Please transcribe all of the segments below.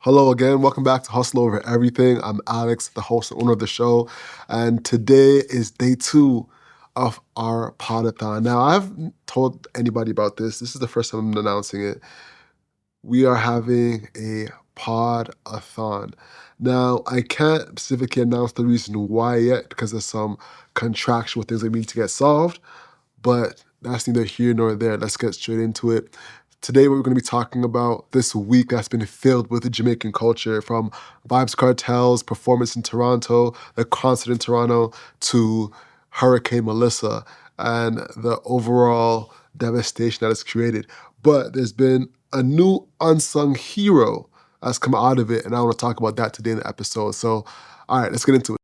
Hello again. Welcome back to Hustle Over Everything. I'm Alex, the host and owner of the show. And today is day 2 of our Podathon. Now, I haven't told anybody about this. This is the first time I'm announcing it. We are having a Podathon. Now, I can't specifically announce the reason why yet because there's some contractual things that need to get solved, but that's neither here nor there. Let's get straight into it. Today, we're going to be talking about this week that's been filled with the Jamaican culture, from Vybz Kartel's performance in Toronto, the concert in Toronto, to Hurricane Melissa and the overall devastation that it's created. But there's been a new unsung hero that's come out of it, and I want to talk about that today in the episode. So, all right, let's get into it.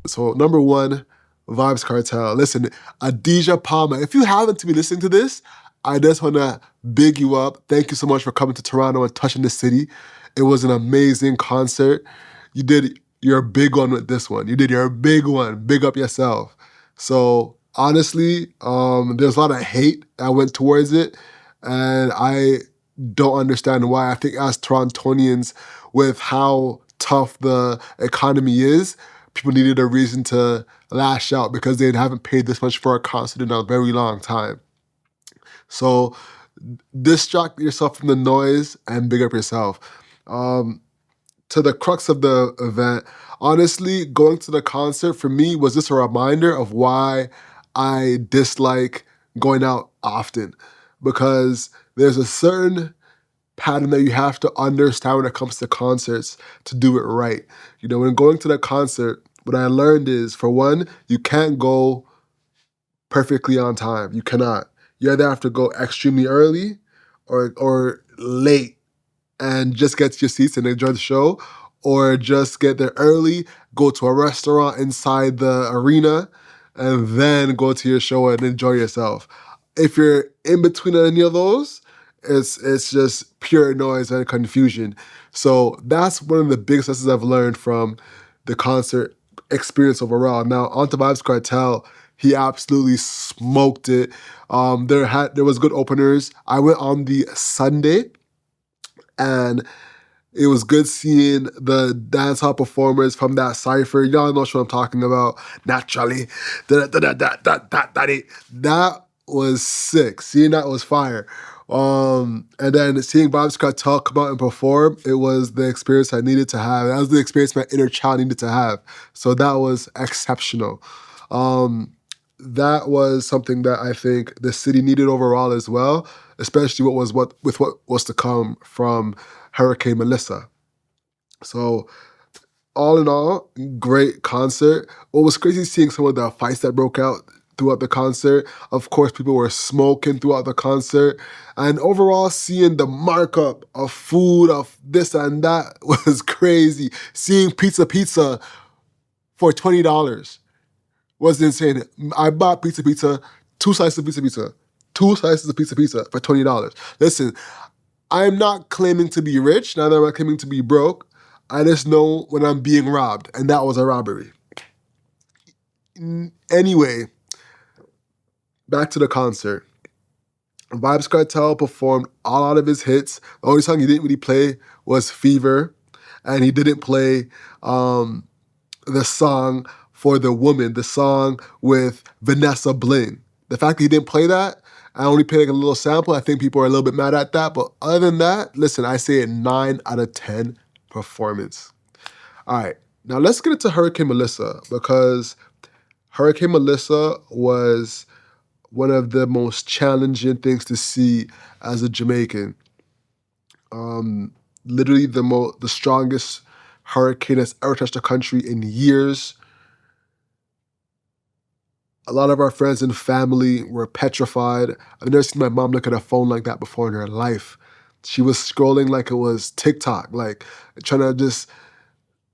So, number 1, Vybz Kartel. Listen, Adidja Palmer, if you haven't to be listening to this, I just want to big you up. Thank you so much for coming to Toronto and touching the city. It was an amazing concert. You did your big one with this one. You did your big one. Big up yourself. So honestly, there's a lot of hate that went towards it, and I don't understand why. I think as Torontonians, with how tough the economy is, people needed a reason to lash out because they haven't paid this much for a concert in a very long time. So distract yourself from the noise and big up yourself. To the crux of the event, honestly, going to the concert for me was just a reminder of why I dislike going out often, because there's a certain pattern that you have to understand when it comes to concerts to do it right. You know, when going to the concert, what I learned is, for one, you can't go perfectly on time. You cannot. You either have to go extremely early or late and just get to your seats and enjoy the show, or just get there early, go to a restaurant inside the arena, and then go to your show and enjoy yourself. If you're in between any of those, it's just pure noise and confusion. So that's one of the biggest lessons I've learned from the concert experience overall. Now, on to Vybz Kartel. He absolutely smoked it. There was good openers. I went on the Sunday, and it was good seeing the dancehall performers from that cypher. Y'all know what I'm talking about. Naturally. That was sick. Seeing that was fire. And then seeing Vybz Kartel come out and perform, it was the experience I needed to have. That was the experience my inner child needed to have. So that was exceptional. That was something that I think the city needed overall as well, especially with what was to come from Hurricane Melissa. So all in all, great concert. What was crazy seeing some of the fights that broke out throughout the concert. Of course, people were smoking throughout the concert. And overall, seeing the markup of food, of this and that was crazy. Seeing pizza for $20 was insane. I bought pizza, 2 slices of pizza, 2 slices of pizza for $20. Listen, I'm not claiming to be rich, neither am I claiming to be broke. I just know when I'm being robbed, and that was a robbery. Anyway, back to the concert. Vybz Kartel performed all out of his hits. The only song he didn't really play was Fever, and he didn't play the song For the Woman, the song with Vanessa Bling. The fact that he didn't play that, I only played like a little sample. I think people are a little bit mad at that. But other than that, listen, I say a 9 out of 10 performance. All right, now let's get into Hurricane Melissa, because Hurricane Melissa was one of the most challenging things to see as a Jamaican. Literally the strongest hurricane that's ever touched the country in years. A lot of our friends and family were petrified. I've never seen my mom look at a phone like that before in her life. She was scrolling like it was TikTok, like trying to just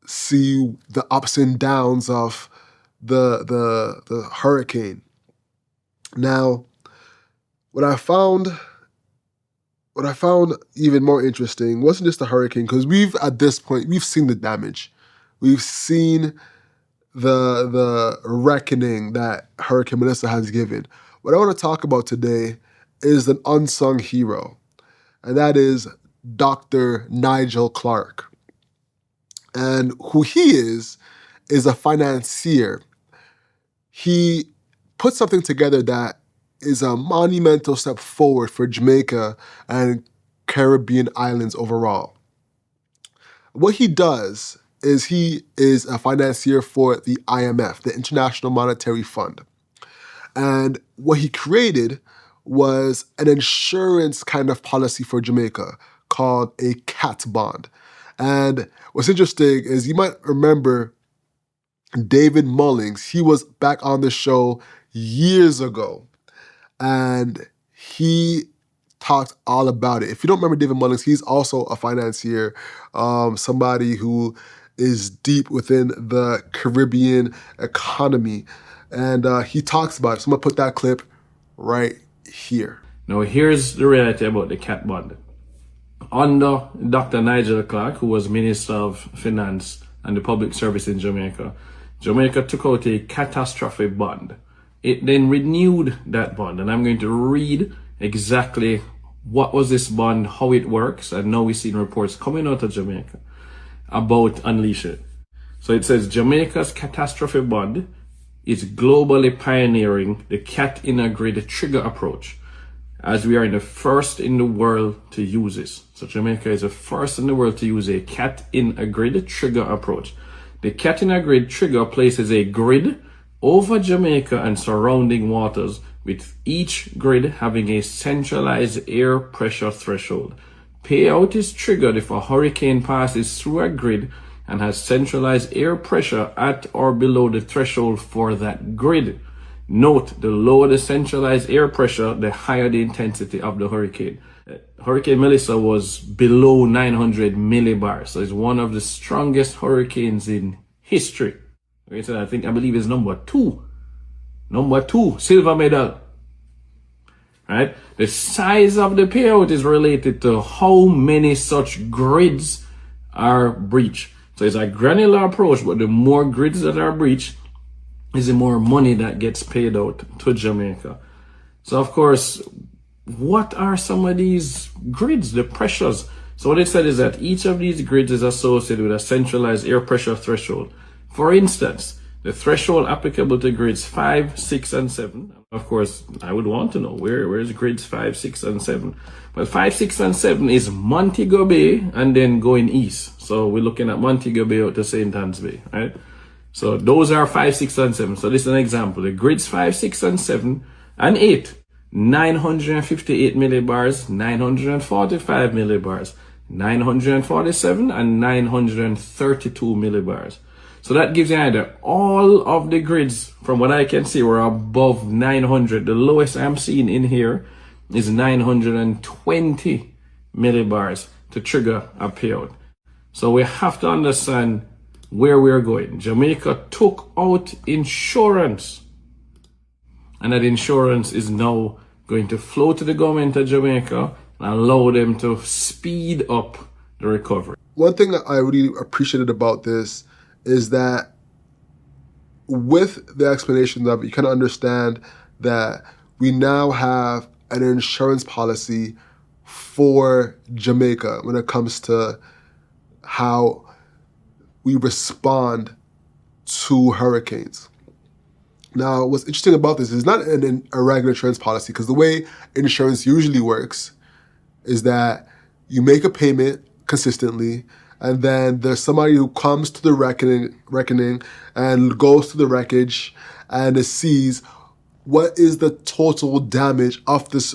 see the ups and downs of the hurricane. Now, what I found even more interesting wasn't just the hurricane, because at this point we've seen the damage. We've seen the reckoning that Hurricane Melissa has given. What I want to talk about today is an unsung hero, and that is Dr. Nigel Clark. And who he is a financier. He put something together that is a monumental step forward for Jamaica and Caribbean islands overall. What he does is he is a financier for the IMF, the International Monetary Fund. And what he created was an insurance kind of policy for Jamaica called a cat bond. And what's interesting is you might remember David Mullings. He was back on the show years ago, and he talked all about it. If you don't remember David Mullings, he's also a financier, somebody who is deep within the Caribbean economy, and he talks about it. So I'm going to put that clip right here. Now, here's the reality about the cat bond. Under Dr. Nigel Clark, who was Minister of Finance and the Public Service in Jamaica, Jamaica took out a catastrophe bond. It then renewed that bond, and I'm going to read exactly what was this bond, how it works, and now we've seen reports coming out of Jamaica about Unleash It. So it says, Jamaica's catastrophe bond is globally pioneering the cat in a grid trigger approach, as we are the first in the world to use this. So Jamaica is the first in the world to use a cat in a grid trigger approach. The cat in a grid trigger places a grid over Jamaica and surrounding waters, with each grid having a centralized air pressure threshold. Payout is triggered if a hurricane passes through a grid and has centralized air pressure at or below the threshold for that grid. Note, the lower the centralized air pressure, the higher the intensity of the hurricane. Hurricane Melissa was below 900 millibars, so it's one of the strongest hurricanes in history. Okay, so I believe it's number two, silver medal. Right? The size of the payout is related to how many such grids are breached. So it's a granular approach, but the more grids that are breached, is the more money that gets paid out to Jamaica. So of course, what are some of these grids, the pressures? So what it said is that each of these grids is associated with a centralized air pressure threshold. For instance, the threshold applicable to grids 5, 6, and 7. Of course, I would want to know where's grids 5, 6, and 7. Well, 5, 6, and 7 is Montego Bay and then going east. So we're looking at Montego Bay out to St. Anne's Bay, right? So those are 5, 6, and 7. So this is an example. The grids 5, 6, and 7 and 8. 958 millibars, 945 millibars, 947 and 932 millibars. So that gives you an idea. All of the grids, from what I can see, were above 900. The lowest I'm seeing in here is 920 millibars to trigger a payout. So we have to understand where we're going. Jamaica took out insurance, and that insurance is now going to flow to the government of Jamaica and allow them to speed up the recovery. One thing that I really appreciated about this is that with the explanation of it, you can understand that we now have an insurance policy for Jamaica when it comes to how we respond to hurricanes. Now, what's interesting about this is not a regular insurance policy, because the way insurance usually works is that you make a payment consistently, and then there's somebody who comes to the reckoning and goes to the wreckage and it sees what is the total damage of this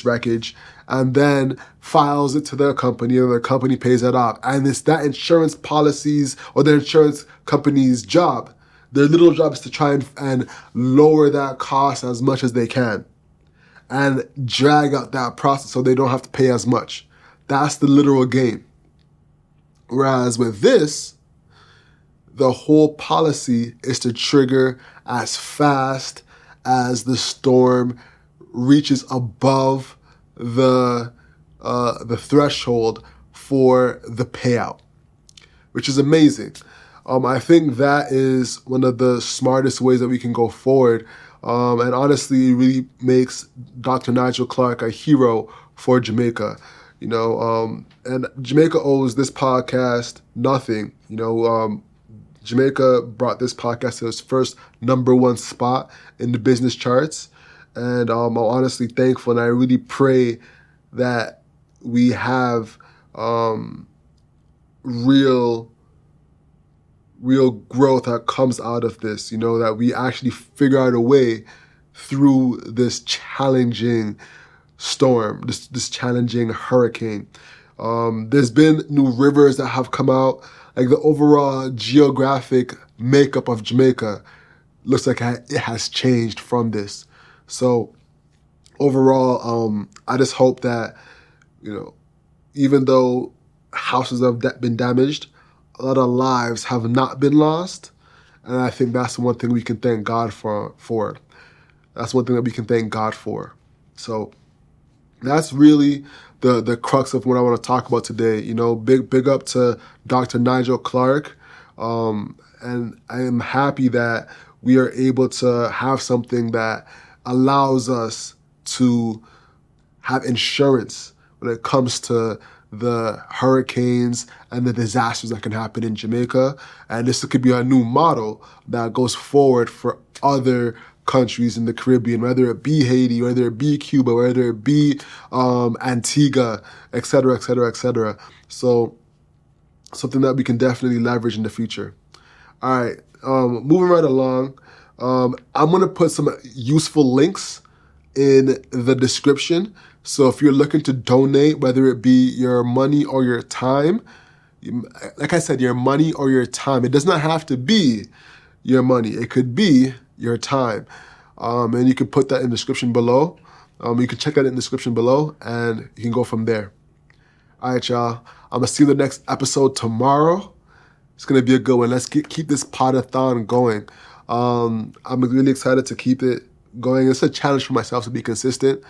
wreckage, and then files it to their company, and their company pays that off. And it's that insurance policy's or the insurance company's job. Their little job is to try and lower that cost as much as they can and drag out that process so they don't have to pay as much. That's the literal game. Whereas with this, the whole policy is to trigger as fast as the storm reaches above the threshold for the payout, which is amazing. I think that is one of the smartest ways that we can go forward. And honestly, it really makes Dr. Nigel Clark a hero for Jamaica. And Jamaica owes this podcast nothing. Jamaica brought this podcast to its first #1 spot in the business charts. And I'm honestly thankful, and I really pray that we have real growth that comes out of this, that we actually figure out a way through this challenging storm, this challenging hurricane. There's been new rivers that have come out. Like the overall geographic makeup of Jamaica looks like it has changed from this. So overall, I just hope that, even though houses have been damaged, a lot of lives have not been lost. And I think that's one thing we can thank God for. That's one thing that we can thank God for. So that's really the crux of what I want to talk about today. Big up to Dr. Nigel Clark. And I am happy that we are able to have something that allows us to have insurance when it comes to the hurricanes and the disasters that can happen in Jamaica. And this could be a new model that goes forward for other countries in the Caribbean, whether it be Haiti, whether it be Cuba, whether it be Antigua, et cetera, et cetera, et cetera. So something that we can definitely leverage in the future. All right, moving right along. I'm going to put some useful links in the description. So if you're looking to donate, whether it be your money or your time, like I said, your money or your time, it does not have to be your money. It could be your time. And you can put that in the description below. You can check that in the description below, and you can go from there. All right, y'all. I'm going to see you in the next episode tomorrow. It's going to be a good one. Let's keep this Podathon going. I'm really excited to keep it going. It's a challenge for myself to be consistent.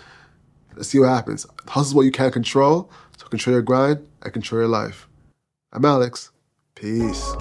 Let's see what happens. Hustle is what you can't control. So control your grind and control your life. I'm Alex. Peace.